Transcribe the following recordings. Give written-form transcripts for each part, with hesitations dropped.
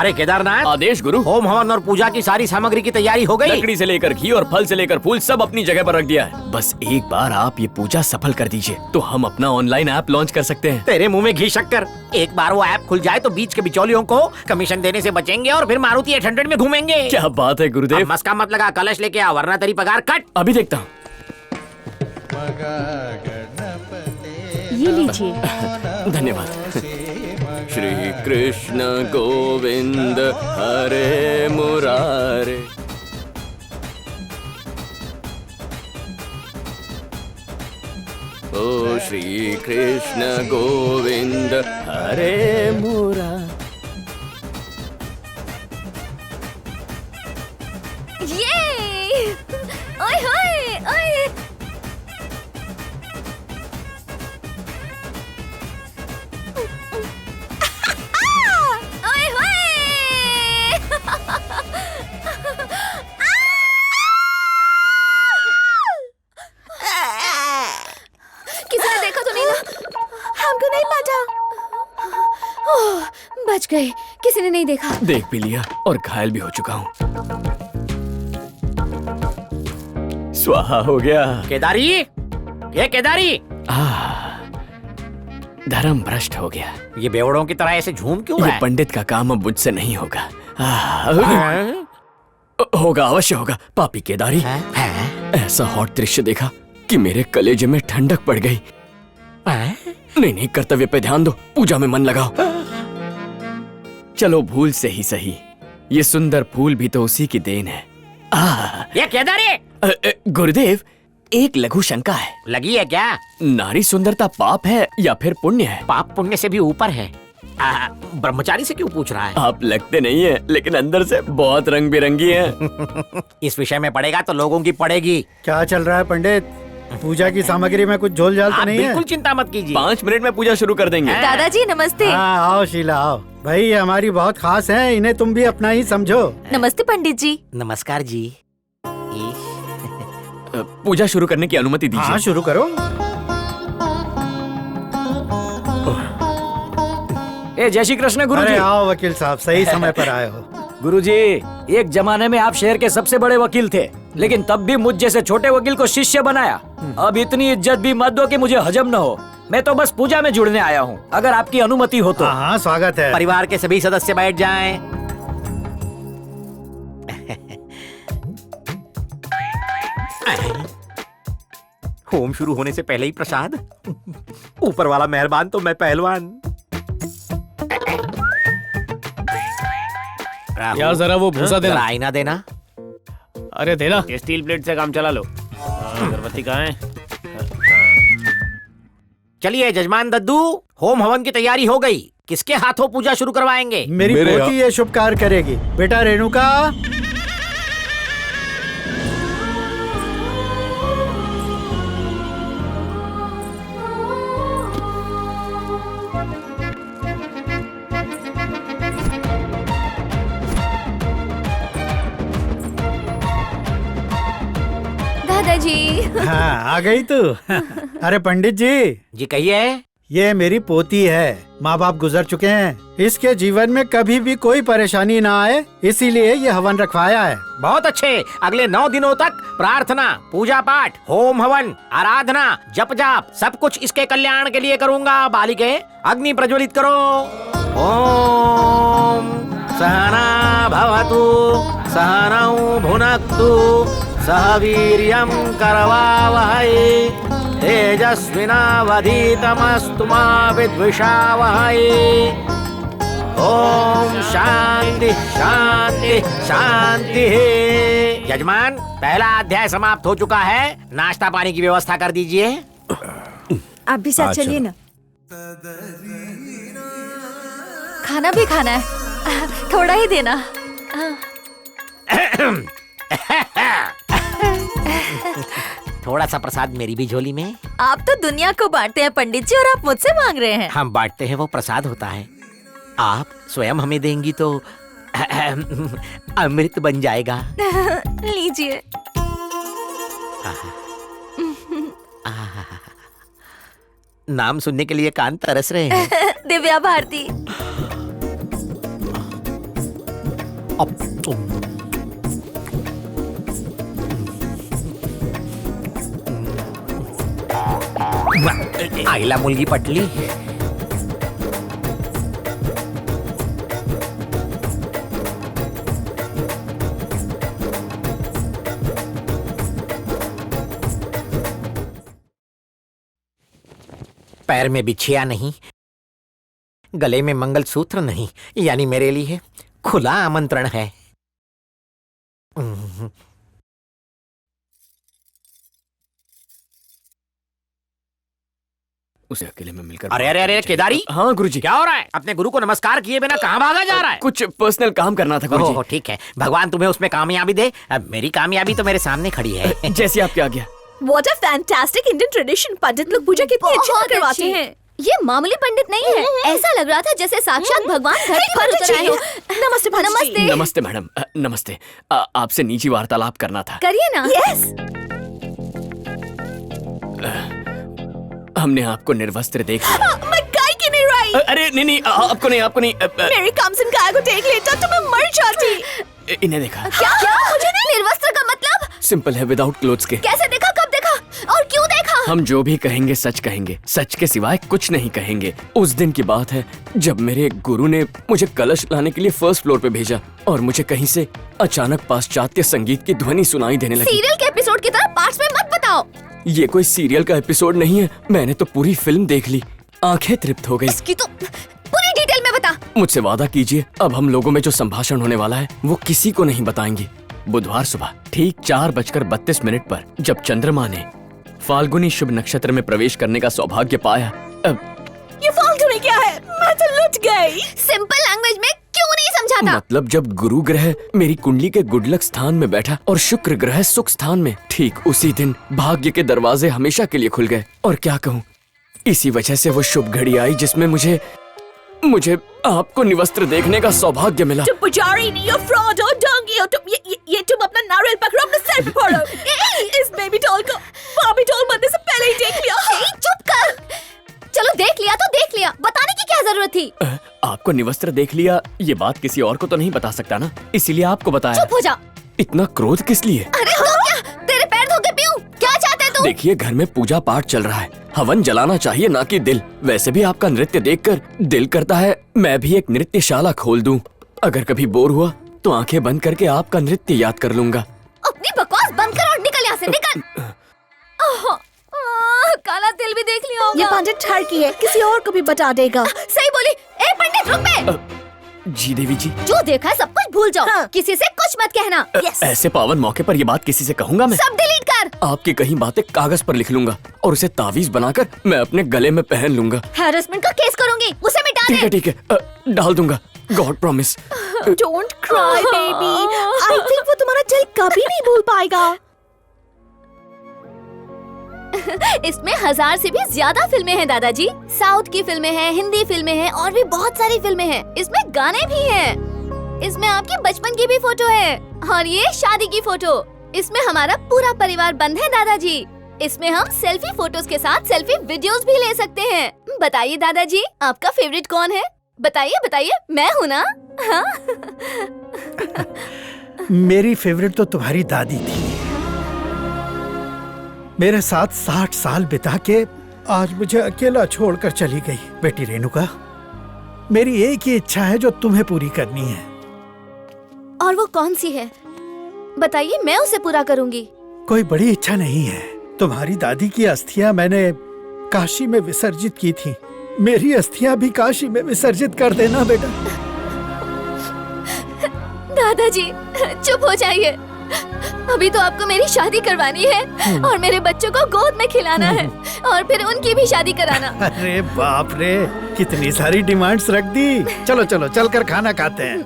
अरे केदारनाथ, आदेश गुरु। होम हवन और पूजा की सारी सामग्री की तैयारी हो गई। लकड़ी से लेकर घी और फल से लेकर फूल सब अपनी जगह पर रख दिया है। बस एक बार आप ये पूजा सफल कर दीजिए तो हम अपना ऑनलाइन ऐप लॉन्च कर सकते हैं। तेरे मुंह में घी शक्कर। एक बार वो ऐप खुल जाए तो बीच के बिचौलियों को कमीशन देने से बचेंगे और फिर मारुति 800 में घूमेंगे। क्या बात है गुरुदेव। अब मस्का मत लगा, कलश लेके आ वरना तेरी पगार कट। अभी देखता हूँ। ये लीजिए। धन्यवाद। श्री कृष्ण गोविंद हरे मुरारे। ओ श्री कृष्ण गोविंद हरे मुरारे। ये ओए होए ओए। ओए होए। किसी ने देखा तो नहीं ना? हमको नहीं पता। ओह, बच गए, किसी ने नहीं देखा। देख भी लिया और घायल भी हो चुका हूँ। स्वाहा हो गया। केदारी, ये केदारी, धर्म भ्रष्ट हो गया। ये बेवड़ों की तरह ऐसे झूम क्यों रहा ये है? पंडित का काम अब मुझसे नहीं होगा। होगा, अवश्य होगा। पापी केदारी, ऐसा हॉट दृश्य देखा कि मेरे कलेजे में ठंडक पड़ गई। नहीं नहीं, कर्तव्य पे ध्यान दो, पूजा में मन लगाओ। चलो भूल से ही सही, ये सुंदर फूल भी तो उसी की देन है। ये केदारी, गुरुदेव, एक लघु शंका है। लगी है क्या? नारी सुंदरता पाप है या फिर पुण्य है? पाप पुण्य से भी ऊपर है। ब्रह्मचारी से क्यों पूछ रहा है? आप लगते नहीं है, लेकिन अंदर से बहुत रंग बिरंगी हैं। इस विषय में पढ़ेगा तो लोगों की पड़ेगी। क्या चल रहा है पंडित? पूजा की सामग्री में कुछ झोल झाल तो आप नहीं है? बिल्कुल चिंता मत कीजिए। 5 मिनट में पूजा शुरू कर देंगे। दादाजी नमस्ते। हाँ, आओ शीला आओ। भाई ये हमारी बहुत खास है, इन्हें तुम भी अपना ही समझो। नमस्ते पंडित जी। नमस्कार जी। पूजा शुरू करने की अनुमति दीजिए। हाँ, शुरू करो। जय श्री कृष्ण अरे गुरुजी। आओ वकील साहब, सही समय पर आए हो। गुरुजी, एक जमाने में आप शहर के सबसे बड़े वकील थे, लेकिन तब भी मुझ जैसे छोटे वकील को शिष्य बनाया। अब इतनी इज्जत भी मत दो कि मुझे हजम न हो। मैं तो बस पूजा में जुड़ने आया हूँ, अगर आपकी अनुमति हो तो। हाँ हाँ, स्वागत है। परिवार के सभी सदस्य बैठ जाएं। होम शुरू होने से पहले ही प्रसाद। ऊपर वाला मेहरबान तो मैं पहलवान। यार जरा वो भूसा देना। जरा आईना देना। अरे देना। ये स्टील प्लेट से काम चला लो। अगरबत्ती कहाँ है? चलिए जजमान दद्दू, होम हवन की तैयारी हो गई। किसके हाथों पूजा शुरू करवाएंगे? मेरी पोती ये शुभ कार्य करेगी। बेटा रेणुका। दादाजी। हाँ, आ गई तू। अरे पंडित जी, जी कहिए। ये मेरी पोती है। माँ बाप गुजर चुके हैं, इसके जीवन में कभी भी कोई परेशानी ना आए, इसीलिए ये हवन रखवाया है। बहुत अच्छे। अगले 9 दिनों तक प्रार्थना, पूजा पाठ, होम हवन, आराधना, जप जाप सब कुछ इसके कल्याण के लिए करूँगा। बालिके अग्नि प्रज्वलित करो। ओम सहना भवतु सहनौ भुनक्तु सह वीर्यं करवावहै तेजस्विनावधीतमस्तु मा विद्विषावहै। ओम शांति शांति शांति। यजमान, पहला अध्याय समाप्त हो चुका है। नाश्ता पानी की व्यवस्था कर दीजिए। आप भी साथ चलिए ना। खाना भी खाना है, थोड़ा ही देना। थोड़ा सा प्रसाद मेरी भी झोली में। आप तो दुनिया को बांटते हैं पंडित जी, और आप मुझसे मांग रहे हैं। हम बांटते हैं वो प्रसाद होता है, आप स्वयं हमें देंगी तो अमृत बन जाएगा। लीजिए। नाम सुनने के लिए कान तरस रहे हैं। दिव्या भारती। आईला मुलगी पटली. पैर में बिछिया नहीं, गले में मंगलसूत्र नहीं, यानी मेरे लिए खुला आमंत्रण है. उसे अकेले में मिलकर. अरे अरे अरे केदारी, हाँ गुरुजी. क्या हो रहा है? अपने गुरु को नमस्कार किए बिना कहाँ भागा जा रहा है? कुछ पर्सनल काम करना था गुरुजी. ओह ठीक है, भगवान तुम्हें उसमें कामयाबी दे. अब मेरी कामयाबी तो मेरे सामने खड़ी है. जैसी आपकी आज्ञा. What a fantastic Indian tradition. पंडित लोग पूजा कितनी अच्छी से करवाते हैं. ये मामूली पंडित नहीं है. ऐसा लग रहा था जैसे साक्षात भगवान घर पर उतर आए हो. नमस्ते नमस्ते. नमस्ते मैडम. नमस्ते. आपसे निजी वार्तालाप करना था. करिए ना. यस. हमने आपको निर्वस्त्र देख लिया. मैं गाय की नहीं रही. अरे नहीं, आपको नहीं. मेरी कामसिन गाय को देख लेता तो मैं मर जाती. इन्हें देखा. क्या मुझे नहीं. निर्वस्त्र का मतलब सिंपल है, विदाउट क्लोथ्स के. कैसे देखा, कब देखा और क्यों देखा? हम जो भी कहेंगे सच कहेंगे, सच के सिवाय कुछ नहीं कहेंगे. उस दिन की बात है जब मेरे गुरु ने मुझे कलश लाने के लिए फर्स्ट फ्लोर पे भेजा और मुझे कहीं से अचानक पाश्चात्य संगीत की ध्वनि सुनाई देने लगी. सीरियल के एपिसोड की तरह पार्ट्स में मत बताओ. ये कोई सीरियल का एपिसोड नहीं है. मैंने तो पूरी फिल्म देख ली. आंखें तृप्त हो गई. इसकी तो पूरी डिटेल में बता. मुझसे वादा कीजिए, अब हम लोगों में जो संभाषण होने वाला है वो किसी को नहीं बताएंगे. बुधवार सुबह ठीक 4:32 पर जब चंद्रमा ने फाल्गुनी शुभ नक्षत्र में प्रवेश करने का सौभाग्य पाया. अब ये फाल्गुनी क्या है? मैं तो लुट गई. सिंपल लैंग्वेज में क्यों नहीं समझाता? मतलब जब गुरु ग्रह मेरी कुंडली के गुडलक स्थान में बैठा और शुक्र ग्रह सुख स्थान में, ठीक उसी दिन भाग्य के दरवाजे हमेशा के लिए खुल गए. और क्या कहूँ, इसी वजह से वो शुभ घड़ी आई जिसमें मुझे आपको निवस्त्र देखने का सौभाग्य मिला. तुम पुजारी नहीं हो, फ्रॉड हो, डोंगी हो तुम. ये तुम अपना नारियल पकड़ो, अपने सर पे फोड़ो. इस बेबी डॉल को बार्बी डॉल बनने से पहले ही देख लिया. चुप कर. चलो देख लिया तो देख लिया, बताने की क्या जरूरत थी? आपको निवस्त्र देख लिया, ये बात किसी और को तो नहीं बता सकता ना, इसीलिए आपको बताया. चुप हो जा. इतना क्रोध किस लिए? अरे तो क्या, तेरे पैर धो के पीऊं? क्या चाहते तुम? देखिए, घर में पूजा पाठ चल रहा है, हवन जलाना चाहिए ना कि दिल. वैसे भी आपका नृत्य देखकर दिल करता है मैं भी एक नृत्यशाला खोल दूं. अगर कभी बोर हुआ तो आंखें बंद करके आपका नृत्य याद कर लूंगा. अपनी बकवास बंद कर और निकल यहाँ से, निकल. काला तिल भी देख लिया होगा. ये पंडित ठरकी है, किसी और को भी बता देगा. सही बोली. ए पंडित रुक बे. जी देवी जी. जो देखा है सब कुछ भूल जाओ. हाँ. किसी से कुछ मत कहना. ऐसे पावन मौके पर ये बात किसी से कहूंगा मैं? सब डिलीट कर. आपकी कहीं बातें कागज पर लिख लूंगा और उसे तावीज बनाकर मैं अपने गले में पहन लूंगा. हैरेसमेंट का केस करूंगी, उसे मिटा दे. ठीक है, डाल दूंगा. God promise. Don't cry baby. I think वो तुम्हारा दिल कभी नहीं भूल पाएगा. इसमें 1000 से भी ज्यादा फिल्में हैं दादाजी. साउथ की फिल्में हैं, हिंदी फिल्में हैं और भी बहुत सारी फिल्में हैं. इसमें गाने भी हैं. इसमें आपके बचपन की भी फोटो है और ये शादी की फोटो. इसमें हमारा पूरा परिवार बंद है दादाजी. इसमें हम सेल्फी फोटोज के साथ सेल्फी वीडियोस भी ले सकते हैं. बताइए दादाजी, आपका फेवरेट कौन है? बताइए बताइए, मैं हूँ ना. हाँ? मेरी फेवरेट तो तुम्हारी दादी थी. मेरे साथ 60 साल बिता के आज मुझे अकेला छोड़कर चली गई. बेटी रेणुका, मेरी एक ही इच्छा है जो तुम्हें पूरी करनी है. और वो कौन सी है? बताइए, मैं उसे पूरा करूंगी. कोई बड़ी इच्छा नहीं है. तुम्हारी दादी की अस्थियां मैंने काशी में विसर्जित की थी. मेरी अस्थियां भी काशी में विसर्जित कर देना बेटा. दादाजी चुप हो जाइए. अभी तो आपको मेरी शादी करवानी है और मेरे बच्चों को गोद में खिलाना है और फिर उनकी भी शादी कराना. अरे बाप रे, कितनी सारी डिमांड्स रख दी. चलो चलो चलकर खाना खाते हैं.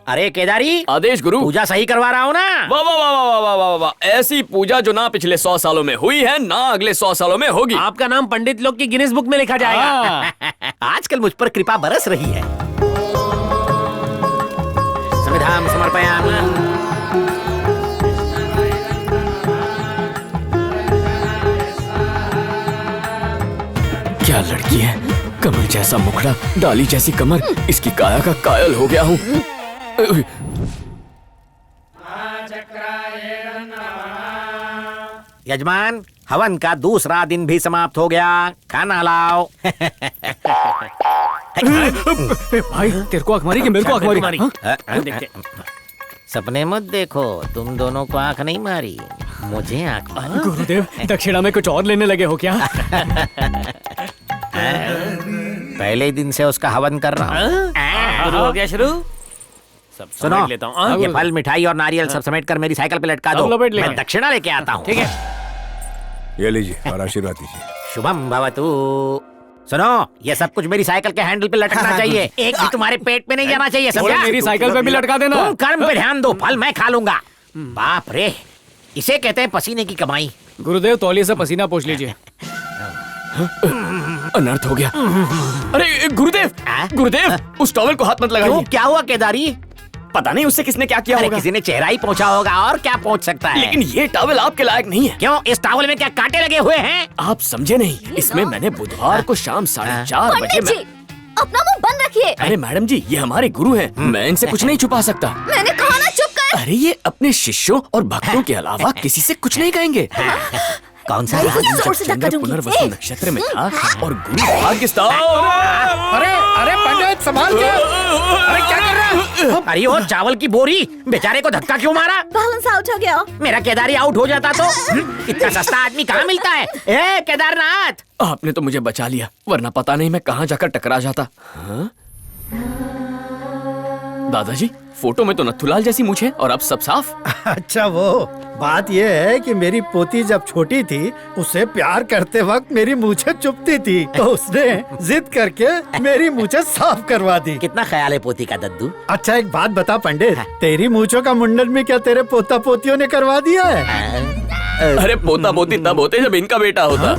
अरे केदारी, आदेश गुरु. पूजा सही करवा रहा हूँ ना? वाह वाह वाह वाह वाह वाह वाह. ऐसी पूजा जो ना पिछले 100 सालों में हुई है ना अगले 100 सालों में होगी. आपका नाम पंडित लोग की गिनीज बुक में लिखा जाएगा. आजकल मुझ पर कृपा बरस रही है. समिधाम समर्पयामि. क्या लड़की है, कमल जैसा मुखड़ा, डाली जैसी कमर, इसकी काया का कायल हो गया हूँ. यजमान, हवन का दूसरा दिन भी समाप्त हो गया, खाना लाओ। भाई तेरे को आंख मारी कि मेरे को आंख मारी? हाँ? देखते। सपने मत देखो, तुम दोनों को आंख नहीं मारी, मुझे आंख मारी। गुरुदेव, दक्षिणा में कुछ और लेने लगे हो क्या? पहले ही दिन से उसका हवन कर रहा हूँ। शुरू हो गया शुरू। सब सुनो, समेट लेता हूँ। ये फल, मिठाई और नारियल सब समेट कर मेरी साइकिल पे लटका दो। अब लपेट लेंगे। मैं दक्षिणा लेके आता हूँ। ठीक है। ये लीजिए और आशीर्वाद दीजिए। शुभम भवतु। सुनो, ये सब कुछ मेरी साइकिल के हैंडल पे लटकना चाहिए, एक भी तुम्हारे पेट पे नहीं जाना चाहिए, समझा? मेरी साइकिल पे भी लटका देना। तुम कर्म पे ध्यान दो, फल मैं खा लूंगा। बाप रे, इसे कहते हैं पसीने की कमाई। गुरुदेव, तौलिए से पसीना पोंछ लीजिए। अनर्थ हो गया। अरे गुरुदेव, गुरुदेव, उस टॉवल को हाथ मत क्यों, लगाइए। क्या हुआ केदारी? पता नहीं उससे किसने क्या किया अरे होगा। किसी ने चेहरा ही पहुंचा होगा, और क्या पहुंच सकता है? लेकिन ये टॉवल आपके लायक नहीं है। क्यों, इस टॉवल में क्या कांटे लगे हुए हैं? आप समझे नहीं, इसमें मैंने बुधवार को शाम 4:30 बजे पंडित जी, अपना मुंह बंद रखिए। अरे मैडम जी, ये हमारे गुरु हैं, मैं इनसे कुछ नहीं छुपा सकता। मैंने कहा ना, चुप कर। अरे ये अपने शिष्यों और भक्तों के अलावा किसी से कुछ नहीं कहेंगे। कौन सा? मैं जोर से धक्का दूंगी। पुनर्वसु नक्षत्र में था और गुरु भाग्य अरे अरे पंडित, संभाल के। अरे क्या कर रहा है? अरे वो चावल की बोरी, बेचारे को धक्का क्यों मारा? बैलेंस आउट हो गया। मेरा केदारी आउट हो जाता तो? इतना सस्ता आदमी कहाँ मिलता है? ए केदारनाथ, आपने तो मुझे बचा लिया, वरना पता नहीं मैं कहाँ जाकर टकरा जाता। हाँ? दादाजी, फोटो में तो नथुलाल जैसी मूंछ है और अब सब साफ। अच्छा, वो बात ये है कि मेरी पोती जब छोटी थी, उसे प्यार करते वक्त मेरी मूछें चुभती थी, तो उसने जिद करके मेरी मूछें साफ करवा दी। कितना ख्याल है पोती का दद्दू? अच्छा एक बात बता पंडित, तेरी मूछों का मुंडन भी क्या तेरे पोता पोतियों ने करवा दिया है? अरे पोता पोती तब होते जब इनका बेटा होता।